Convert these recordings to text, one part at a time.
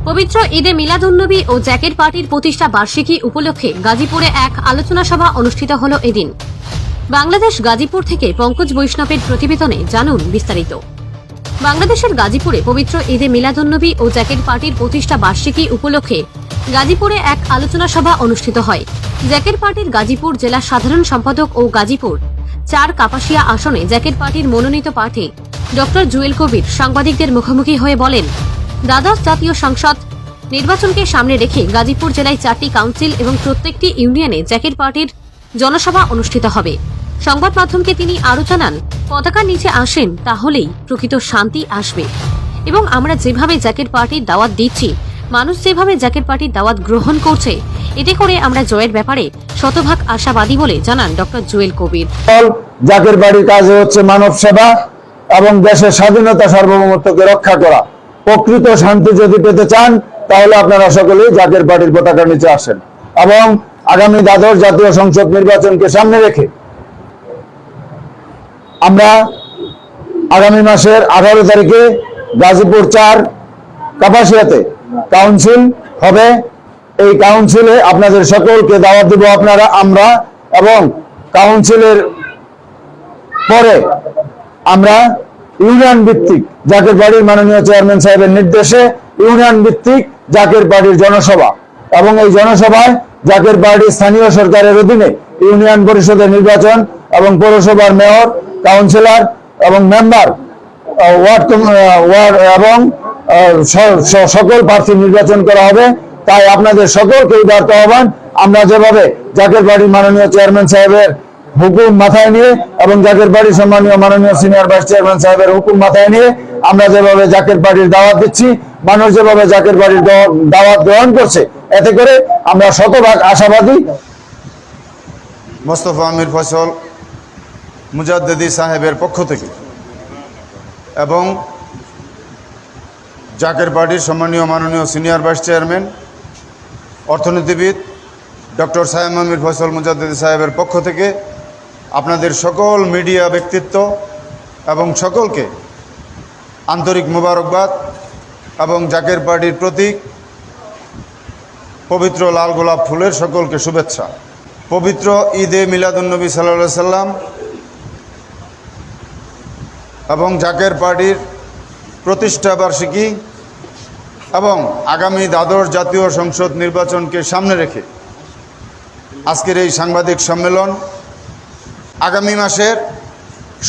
পবিত্র ঈদে মিলাদুন্নবী ও জ্যাকেট পার্টির প্রতিষ্ঠা বার্ষিকী উপলক্ষে গাজীপুরে এক আলোচনা সভা অনুষ্ঠিত হল এদিন। বাংলাদেশ গাজীপুর থেকে পঙ্কজ বৈষ্ণবের প্রতিবেদনে জানুন বিস্তারিত। বাংলাদেশের গাজীপুরে পবিত্র ঈদে মিলাদুন্নবী ও জ্যাকেট পার্টির প্রতিষ্ঠা বার্ষিকী উপলক্ষে গাজীপুরে এক আলোচনা সভা অনুষ্ঠিত হয়। জ্যাকেট পার্টির গাজীপুর জেলা সাধারণ সম্পাদক ও গাজীপুর ৪ কাপাসিয়া আসনে জ্যাকেট পার্টির মনোনীত প্রার্থী ডক্টর জুয়েল কবির সাংবাদিকদের মুখোমুখি হয়ে বলেন, দ্বাদশ জাতীয় সংসদ নির্বাচনকে সামনে রেখে গাজীপুর জেলায় 4টি কাউন্সিল এবং প্রত্যেকটি ইউনিয়নে জ্যাকেট পার্টির জনসভা অনুষ্ঠিত হবে। সংবাদ মাধ্যমকে তিনি আরও জানান, পতাকার নিচে আসেন তাহলেই প্রকৃত শান্তি আসবে এবং আমরা যেভাবে জ্যাকেট পার্টির দাওয়াত দিচ্ছি, মানুষ যেভাবে জ্যাকেট পার্টির দাওয়াত গ্রহণ করছে, এতে করে আমরা জয়ের ব্যাপারে শতভাগ আশাবাদী বলে জানান ডক্টর জুয়েল কবির। জাকের বাড়ির কাজ হচ্ছে মানব সেবা এবং দেশের স্বাধীনতা সার্বভৌমত্বকে রক্ষা করা। প্রকৃত শান্তি যদি পেতে চান তাহলে আপনারা সকলেই জাকের বাড়ির পতাকার নিচে আসেন এবং আগামী দ্বাদশ জাতীয় সংসদ নির্বাচনকে সামনে রেখে আমরা আগামী মাসের 18 তারিখে গাজীপুর 4 কাপাসিয়াতে কাউন্সিল হবে। এই কাউন্সিলে আপনাদের সকলকে দাওয়াত দিব আমরা, এবং কাউন্সিলের পরে আমরা ইউনিয়ন ভিত্তিক জাকের বাড়ির মাননীয় চেয়ারম্যান সাহেবের নির্দেশে ইউনিয়ন ভিত্তিক জাকের বাড়ির জনসভা, এবং এই জনসভায় জাকের বাড়ির স্থানীয় সরকারের অধীনে ইউনিয়ন পরিষদের নির্বাচন এবং পৌরসভার মেয়র, কাউন্সিলর এবং মেম্বার, ওয়ার্ড এবং সকল প্রার্থী নির্বাচন করা হবে। তাই আপনাদের সকলকে উদারত আহ্বান, আমরা যেভাবে জাকের বাড়ির মাননীয় চেয়ারম্যান সাহেবের হুকুম মাথায় নিয়ে এবং জাকের বাড়ির সম্মানীয় মাননীয় সিনিয়র ভাইস চেয়ারম্যান সাহেবের হুকুম মাথায় নিয়ে আমরা যেভাবে জাকের বাড়ির দাওয়াত দিচ্ছি, মানুষ যেভাবে জাকের বাড়ির দাওয়াত গ্রহণ করছে, এতে করে আমরা শতভাগ আশাবাদী। মোস্তফা আমির ফয়সল মুজাদ্দেদি সাহেবের পক্ষ থেকে এবং জাকের বাড়ির সম্মানীয় মাননীয় সিনিয়র ভাইস চেয়ারম্যান অর্থনীতিবিদ ডক্টর সায়েম আমির ফয়সল মুজাদ্দেদি সাহেবের পক্ষ থেকে আপনাদের সকল মিডিয়া ব্যক্তিত্ব এবং সকলকে আন্তরিক মোবারকবাদ এবং জাকের পার্টির প্রতীক পবিত্র লাল গোলাপ ফুলের সকলকে শুভেচ্ছা। পবিত্র ঈদে মিলাদুন্নবী সাল্লাল্লাহু সাল্লাম এবং জাকের পার্টির প্রতিষ্ঠা বার্ষিকী এবং আগামী দ্বাদশ জাতীয় সংসদ নির্বাচনকে সামনে রেখে আজকের এই সাংবাদিক সম্মেলন আগামী মাসের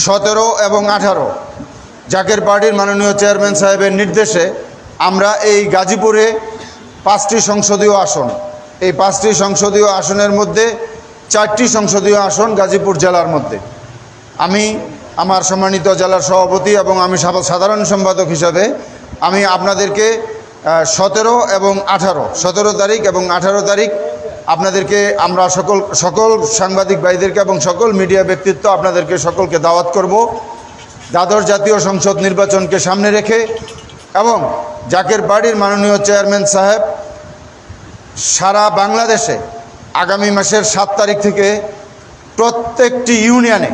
17 এবং 18 জাকের পার্টির মাননীয় চেয়ারম্যান সাহেবের নির্দেশে আমরা এই গাজীপুরে 5টি সংসদীয় আসন, এই 5টি সংসদীয় আসনের মধ্যে 4টি সংসদীয় আসন গাজীপুর জেলার মধ্যে আমি আমার সম্মানিত জেলার সভাপতি এবং আমি সাধারণ সম্পাদক হিসাবে আমি আপনাদেরকে 17 এবং 17 তারিখ এবং 18 তারিখ আপনাদেরকে আমরা সকল সাংবাদিক ভাইদেরকে এবং সকল মিডিয়া ব্যক্তিত্ব আপনাদেরকে সকলকে দাওয়াত করব দ্বাদশ জাতীয় সংসদ নির্বাচনকে সামনে রেখে এবং জাকের বাড়ির মাননীয় চেয়ারম্যান সাহেব সারা বাংলাদেশে আগামী মাসের 7 তারিখ থেকে প্রত্যেকটি ইউনিয়নে